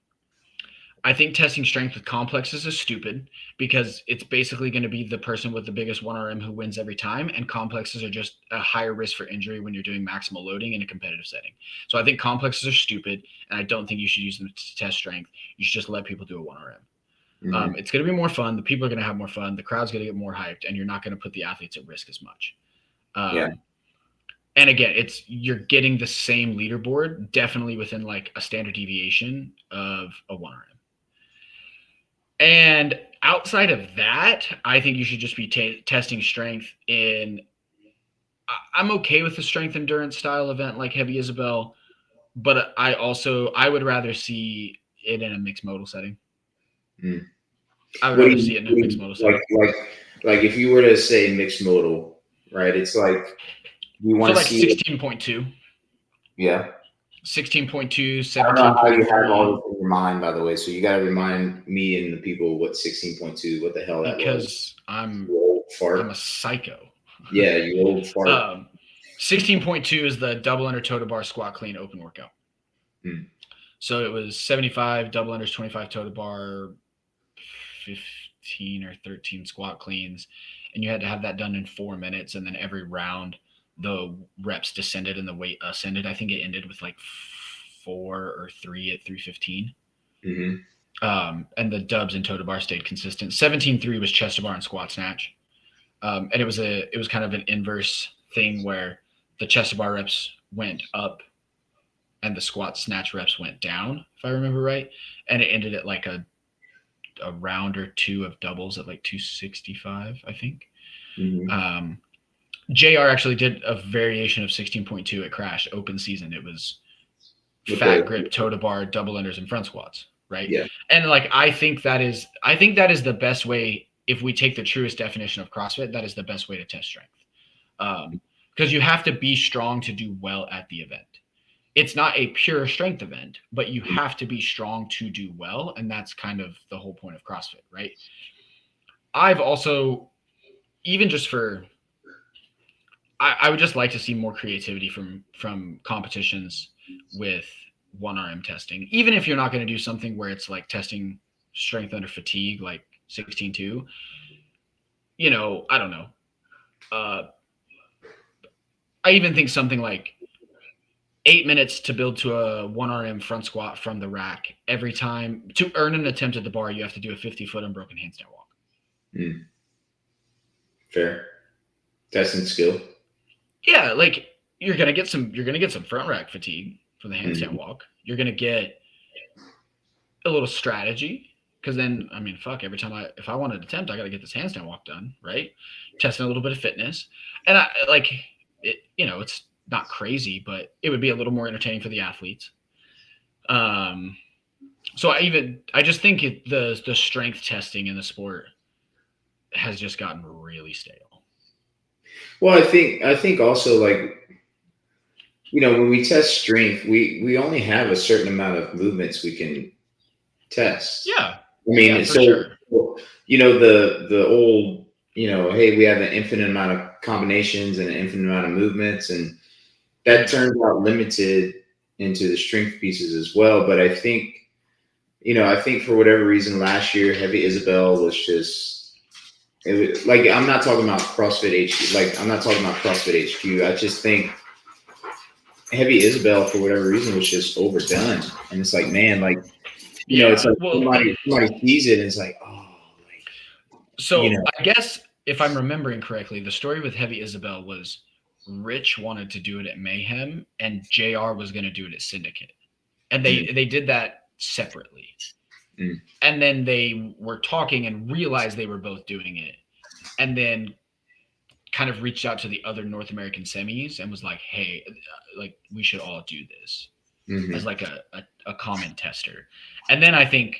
I think testing strength with complexes is stupid because it's basically going to be the person with the biggest 1RM who wins every time, and complexes are just a higher risk for injury when you're doing maximal loading in a competitive setting. So I think complexes are stupid, and I don't think you should use them to test strength. You should just let people do a 1RM. It's going to be more fun. The people are going to have more fun. The crowd's going to get more hyped, and you're not going to put the athletes at risk as much. And again, you're getting the same leaderboard, definitely within like a standard deviation of a 1RM. And outside of that, I think you should just be testing strength in. I'm okay with the strength endurance style event like Heavy Isabel, but I would rather see it in a mixed modal setting. I would rather see it in a mixed modal setting. Like if you were to say mixed modal, right? It's like you want to see 16.2. Yeah. 16.2, 17.3. I don't know how you have all this in your mind, by the way. So you got to remind me and the people what 16.2, what the hell that was. Because I'm a psycho. Yeah, you old fart. 16.2 is the double under toe to bar squat clean open workout. So it was 75 double unders, 25 toe to bar, 15 or 13 squat cleans, and you had to have that done in 4 minutes. And then every round, the reps descended and the weight ascended. I think it ended with like 4 or 3 at 315. And the dubs and toe to bar stayed consistent. 17.3 was chest to bar and squat snatch. And it was kind of an inverse thing where the chest to bar reps went up and the squat snatch reps went down, if I remember right. And it ended at like a round or two of doubles at like 265, I think. JR actually did a variation of 16.2 at Crash open season. It was fat grip, toe to bar, double unders, and front squats, right? Yeah. And like I think that is the best way. If we take the truest definition of CrossFit, that is the best way to test strength. Because you have to be strong to do well at the event. It's not a pure strength event, but you have to be strong to do well. And that's kind of the whole point of CrossFit, right? I've also, even just for, I would just like to see more creativity from competitions with 1RM testing. Even if you're not going to do something where it's like testing strength under fatigue, like 16.2, I don't know. I even think something like 8 minutes to build to a 1RM front squat from the rack. Every time to earn an attempt at the bar, you have to do a 50-foot unbroken handstand walk. Fair. Testing skill. Yeah, like you're gonna get some front rack fatigue for the handstand walk. You're gonna get a little strategy because then I mean, fuck, every time if I want to attempt, I got to get this handstand walk done, right? Testing a little bit of fitness, and I like it. You know, it's not crazy, but it would be a little more entertaining for the athletes. So I just think the strength testing in the sport has just gotten really stale. Well, I think also like, you know, when we test strength, we only have a certain amount of movements we can test. Yeah. I mean, yeah, for sure. You know, the old, you know, hey, we have an infinite amount of combinations and an infinite amount of movements, and that turns out limited into the strength pieces as well. But I think, you know, I think for whatever reason last year, Heavy Isabel was just, it was like, I'm not talking about CrossFit HQ. Like, I'm not talking about CrossFit HQ. I just think Heavy Isabel, for whatever reason, was just overdone. And it's like, man, like, you know, it's like somebody sees it and it's like, oh, like. So you know. I guess if I'm remembering correctly, the story with Heavy Isabel was Rich wanted to do it at Mayhem and JR was going to do it at Syndicate. And they did that separately. And then they were talking and realized they were both doing it. And then kind of reached out to the other North American semis and was like, hey, like we should all do this as like a common tester. And then I think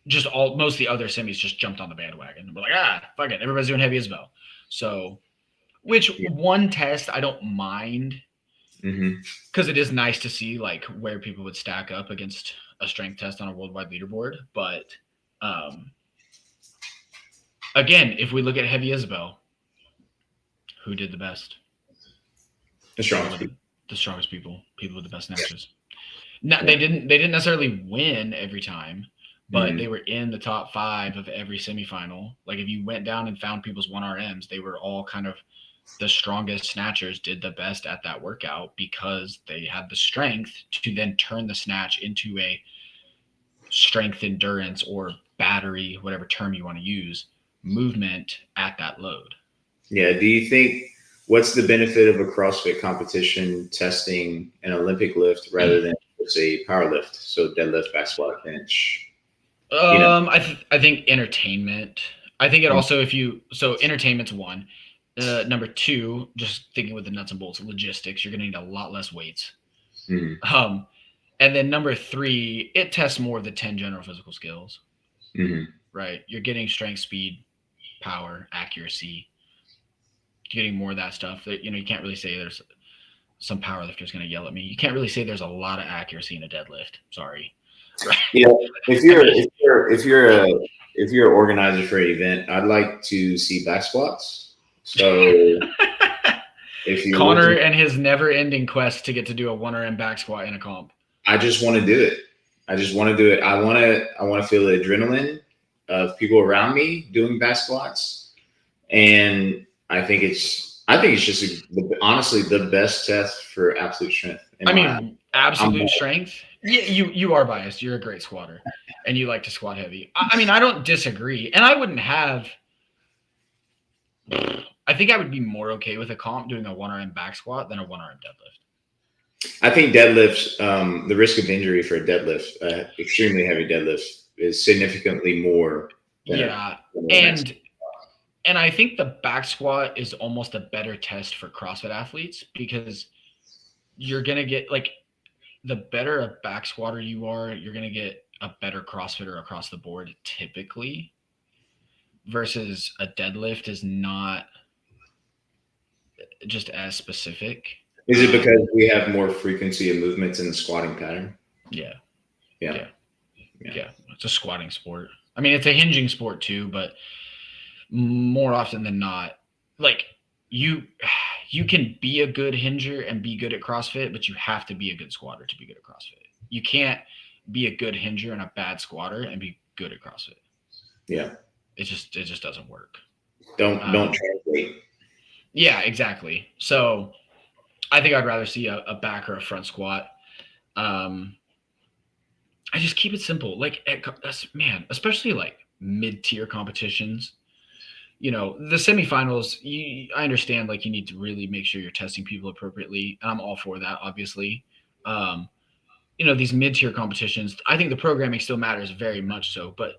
just most of the other semis just jumped on the bandwagon. We're like, fuck it, everybody's doing Heavy Isabel. So, which one test I don't mind because it is nice to see like where people would stack up against a strength test on a worldwide leaderboard. But again, if we look at Heavy Isabel, who did the best? The strongest people. The strongest people with the best snatches. No, they didn't necessarily win every time, but they were in the top 5 of every semifinal. Like if you went down and found people's 1RMs, they were all kind of the strongest snatchers did the best at that workout because they had the strength to then turn the snatch into a strength endurance or battery, whatever term you want to use, movement at that load. Yeah. Do you think what's the benefit of a CrossFit competition testing an Olympic lift rather than say power lift? So deadlift, back squat, bench. I think entertainment. I think it also so entertainment's one. Number 2, just thinking with the nuts and bolts, logistics. You're gonna need a lot less weights. And then number 3, it tests more of the 10 general physical skills. Right. You're getting strength, speed, power, accuracy. You're getting more of that stuff. That you can't really say there's some powerlifter's going to yell at me. You can't really say there's a lot of accuracy in a deadlift. Sorry. Right. Yeah. If you're an organizer for an event, I'd like to see back squats. So if you Connor and his never-ending quest to get to do a 1RM back squat in a comp. I just want to do it. I want to feel the adrenaline of people around me doing back squats, and I think it's just honestly the best test for absolute strength. Absolute strength. Yeah, you are biased. You're a great squatter, and you like to squat heavy. I don't disagree, and I wouldn't have. I think I would be more okay with a comp doing a 1RM back squat than a 1RM deadlift. I think deadlifts, the risk of injury for a deadlift, extremely heavy deadlift, is significantly more. And I think the back squat is almost a better test for CrossFit athletes because you're gonna get like the better a back squatter you are, you're gonna get a better CrossFitter across the board typically. Versus a deadlift is not just as specific. Is it because we have more frequency of movements in the squatting pattern? Yeah. It's a squatting sport. I mean, it's a hinging sport too, but more often than not, like you can be a good hinger and be good at CrossFit, but you have to be a good squatter to be good at CrossFit. You can't be a good hinger and a bad squatter and be good at CrossFit. Yeah. It just doesn't work. Don't translate. Yeah, exactly. So I think I'd rather see a back or a front squat. I just keep it simple. Like, man, especially like mid-tier competitions. The semifinals, I understand, like, you need to really make sure you're testing people appropriately, and I'm all for that, obviously. These mid-tier competitions, I think the programming still matters very much so, but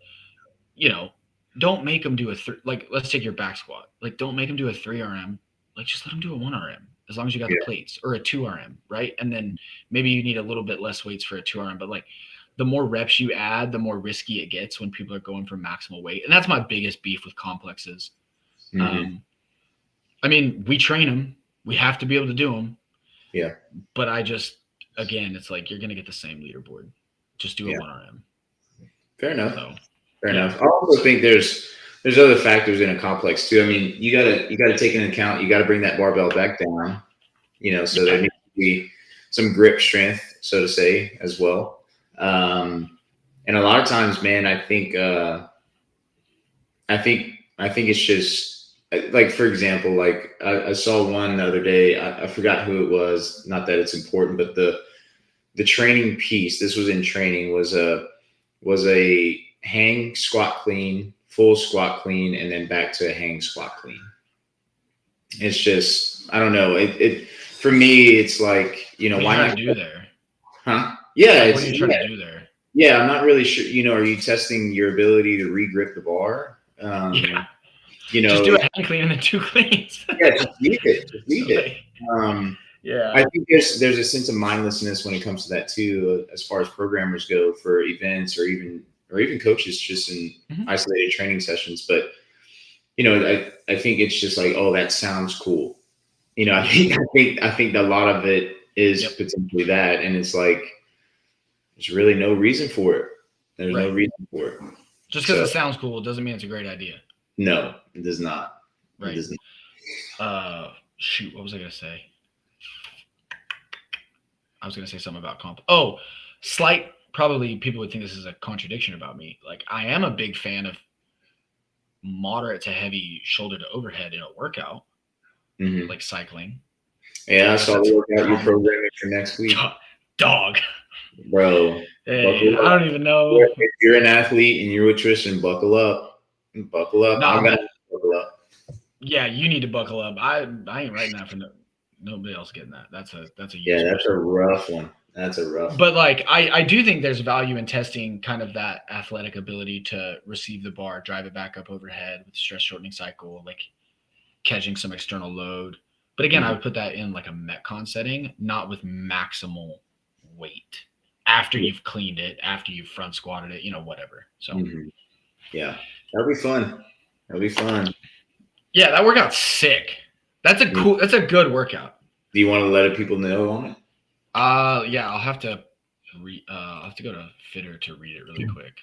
don't make them do like, let's take your back squat. Like, don't make them do a 3 RM. Like, just let them do a 1 RM as long as you got the plates, or a 2 RM, right? And then maybe you need a little bit less weights for a 2 RM, but like, the more reps you add, the more risky it gets when people are going for maximal weight. And that's my biggest beef with complexes. Mm-hmm. I mean, we train them. We have to be able to do them. Yeah. But again, it's like, you're going to get the same leaderboard. Just do a 1RM. Fair enough. So, Fair enough. I also think there's other factors in a complex too. I mean, you gotta take into account, you gotta bring that barbell back down, so there needs to be some grip strength, so to say, as well. And a lot of times, man, I think it's just like, for example, like I saw one the other day. I forgot who it was. Not that it's important, but the training piece. This was in training. Was a hang squat clean, full squat clean, and then back to a hang squat clean. It's just, I don't know. It for me, it's like, why not do there? Huh? Yeah. What are you trying to do there? Yeah, I'm not really sure. Are you testing your ability to re-grip the bar? Just do a hang clean and then 2 cleans. Yeah, just leave it. Just leave it. I think there's a sense of mindlessness when it comes to that too, as far as programmers go for events, or even coaches just in isolated training sessions. But I think it's just like, oh, that sounds cool. I think a lot of it is potentially that, and it's like, there's really no reason for it. There's no reason for it. Just because it sounds cool doesn't mean it's a great idea. No, it does not. Right. It does not. Shoot, what was I gonna say? I was gonna say something about comp. Oh, probably people would think this is a contradiction about me. Like, I am a big fan of moderate to heavy shoulder to overhead in a workout, like cycling. Yeah, I saw the workout you're programming for next week. Dog. Bro. Hey, I don't even know. If you're an athlete and you're with Tristan, buckle up. Buckle up. I'm gonna buckle up. Yeah, you need to buckle up. I ain't writing that for nobody else getting that. That's a that's a rough one. That's a rough one. But like, I do think there's value in testing kind of that athletic ability to receive the bar, drive it back up overhead with stress shortening cycle, like catching some external load. But again, I would put that in like a Metcon setting, not with maximal weight. After you've cleaned it, after you've front squatted it, whatever. So yeah, that'll be fun. Yeah, that workout's sick. That's a good workout. Do you want to let people know on it? Yeah, I'll have to go to Fitter to read it really quick.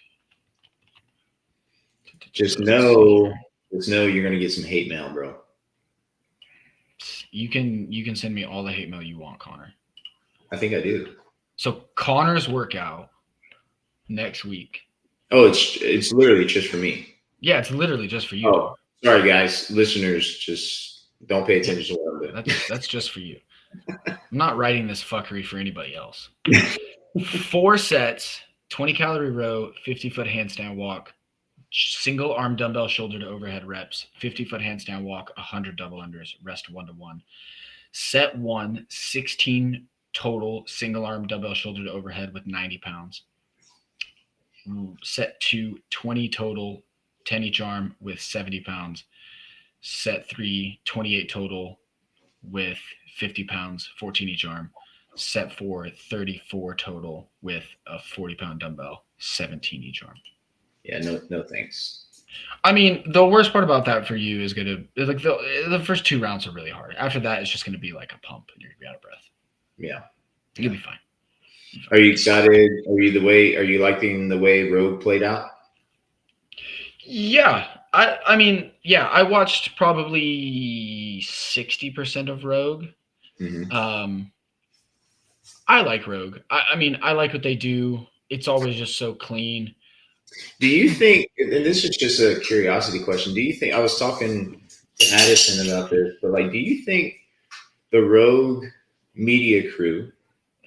Just know you're gonna get some hate mail, bro. You can send me all the hate mail you want, Connor. I think I do. So Connor's workout next week. Oh, it's literally just for me. Yeah, it's literally just for you. Oh, sorry guys, listeners, just don't pay attention to what I'm doing. That's just for you. I'm not writing this fuckery for anybody else. 4 sets, 20-calorie row, 50-foot handstand walk, single arm dumbbell shoulder to overhead reps, 50-foot handstand walk, 100 double unders, rest 1-to-1. Set 1, 16 total single arm dumbbell shoulder to overhead with 90 pounds. Set 2, 20 total, 10 each arm with 70 pounds. Set 3, 28 total with 50 pounds, 14 each arm. Set 4, 34 total with a 40-pound dumbbell, 17 each arm. Yeah, no thanks. I mean, the worst part about that for you is gonna, like, the first 2 rounds are really hard. After that, it's just gonna be like a pump, and you're gonna be out of breath. Yeah, you'll be fine. Are you excited? Are you liking the way Rogue played out? Yeah, I mean, yeah, I watched probably 60% of Rogue. I like Rogue. I mean, I like what they do. It's always just so clean. Do you think, and this is just a curiosity question, do you think, I was talking to Addison about this, but like, do you think the Rogue media crew,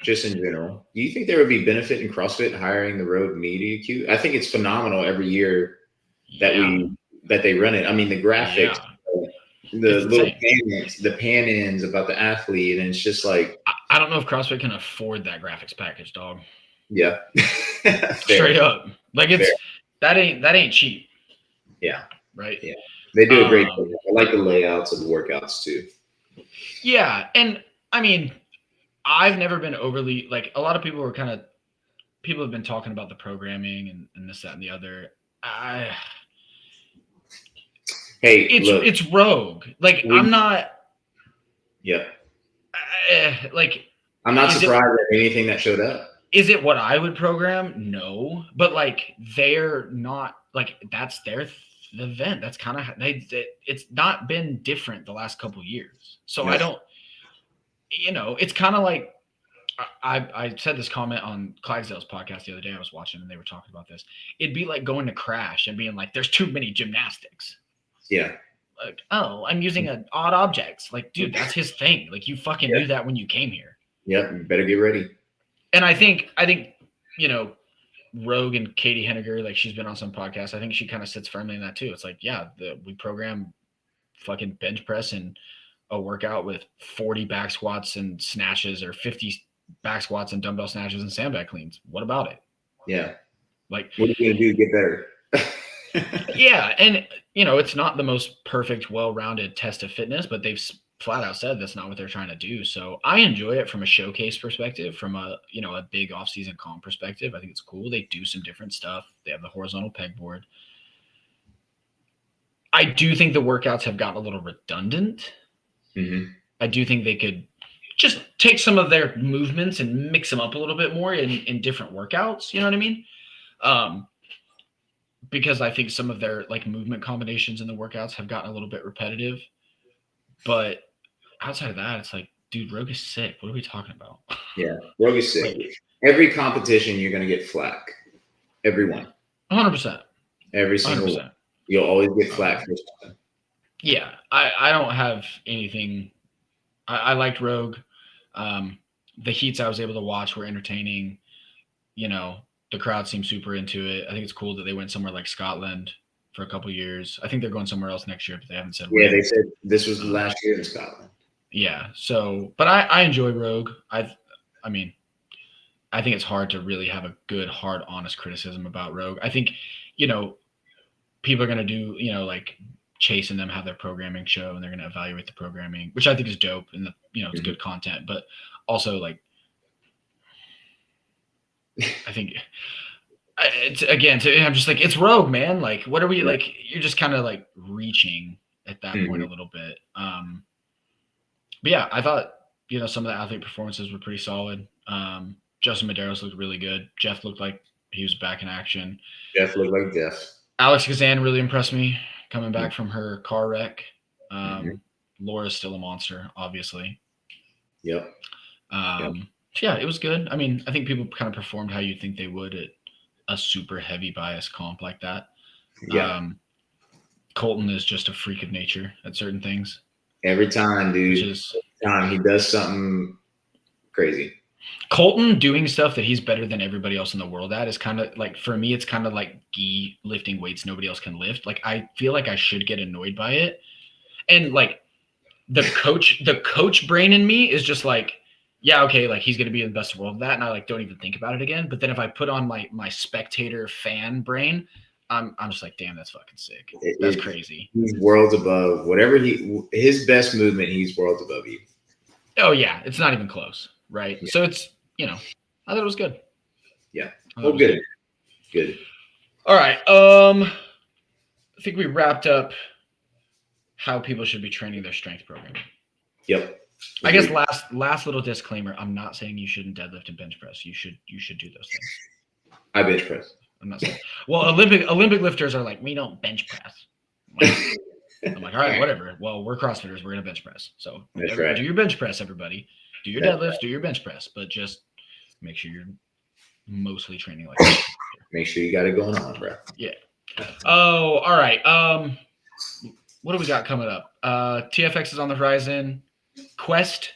just in general, do you think there would be benefit in CrossFit hiring the Rogue media crew? I think it's phenomenal every year that they run it. I mean, the graphics, the It's little insane. pan ins about the athlete, and it's just like, I don't know if CrossFit can afford that graphics package, dog. yeah, Straight up, like that ain't cheap. Yeah, right. Yeah, they do a great job. I like the layouts of the workouts too. Yeah, and I mean, I've never been overly like a lot of people have been talking about the programming and this, that, and the other. Hey, it's rogue. Like I'm not. Yep. Like I'm not surprised at anything that showed up. Is it what I would program? No, but like they're not like that's their event. That's kind of it's not been different the last couple of years. So I don't. It's kind of like. I said this comment on Clydesdale's podcast the other day I was watching, and they were talking about this. It'd be like going to Crash and being like, there's too many gymnastics. Yeah. Like, oh, I'm using odd objects. Like, dude, that's his thing. Like, you fucking knew that when you came here. Yep. You better get ready. And I think, Rogue and Katie Henniger, like she's been on some podcasts. I think she kind of sits firmly in that too. It's like, yeah, we program fucking bench press and a workout with 40 back squats and snatches or 50 back squats and dumbbell snatches and sandbag cleans. What about it? Yeah. Like, what are you going to do to get better? Yeah. And, it's not the most perfect, well-rounded test of fitness, but they've flat out said that's not what they're trying to do. So I enjoy it from a showcase perspective, from a big off-season comp perspective. I think it's cool. They do some different stuff. They have the horizontal pegboard. I do think the workouts have gotten a little redundant. Mm-hmm. I do think they could just take some of their movements and mix them up a little bit more in different workouts. You know what I mean? Because I think some of their like movement combinations in the workouts have gotten a little bit repetitive. But outside of that, it's like, dude, Rogue is sick. What are we talking about? Yeah, Rogue is sick. Like, every competition, you're going to get flack. Everyone. 100%. Every single 100%. One. You'll always get flack for something. Yeah, I don't have anything. I liked Rogue. The heats I was able to watch were entertaining. The crowd seemed super into it. I think it's cool that they went somewhere like Scotland for a couple of years. I think they're going somewhere else next year, but they haven't said when. Yeah, they said this was the last year in Scotland. Yeah. So, but I enjoy Rogue. I think it's hard to really have a good, hard, honest criticism about Rogue. I think, people are going to do, like Chase and them have their programming show and they're going to evaluate the programming, which I think is dope and it's good content, but also like, I think I'm just like, it's Rogue, man. Like, what are we like? You're just kind of like reaching at that point a little bit. But yeah, I thought, some of the athlete performances were pretty solid. Justin Medeiros looked really good. Jeff looked like he was back in action. Jeff looked like Jeff. Alex Kazan really impressed me coming back from her car wreck. Laura's still a monster, obviously. Yep. Yeah, it was good. I mean, I think people kind of performed how you think they would at a super heavy bias comp like that. Yeah. Colton is just a freak of nature at certain things. Every time, dude. Every time he does something crazy. Colton doing stuff that he's better than everybody else in the world at is kind of like, for me, it's kind of like Guy lifting weights nobody else can lift. Like, I feel like I should get annoyed by it. And like the coach brain in me is just like, yeah, okay, like he's going to be the best in the world at that. And I like, don't even think about it again. But then if I put on my spectator fan brain, I'm just like, damn, that's fucking sick. That's crazy. He's worlds above whatever his best movement. He's worlds above you. Oh yeah. It's not even close. Right. Yeah. So it's, I thought it was good. Yeah. Oh, good. Good. All right. I think we wrapped up how people should be training their strength programming. Yep. I guess last little disclaimer. I'm not saying you shouldn't deadlift and bench press. You should do those things. I bench press. I'm not saying. Well, Olympic lifters are like, we don't bench press. I'm like, all right, whatever. Well, we're CrossFitters. We're gonna bench press. So right. Do your bench press, everybody. Do your deadlifts. Do your bench press. But just make sure you're mostly training like that. Make sure you got it going on, bro. Yeah. Oh, all right. What do we got coming up? TFX is on the horizon. Quest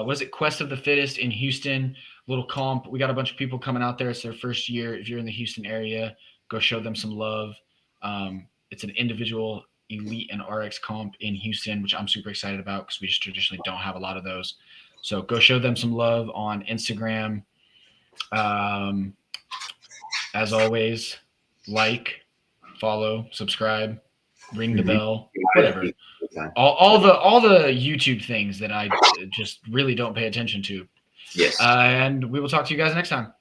was it Quest of the Fittest in Houston, little comp. We got a bunch of people coming out there. It's their first year. If you're in the Houston area, go show them some love. It's an individual elite and RX comp in Houston, which I'm super excited about because we just traditionally don't have a lot of those. So go show them some love on Instagram. As always, like, follow, subscribe, ring the bell, whatever. All the YouTube things that I just really don't pay attention to. Yes. And we will talk to you guys next time.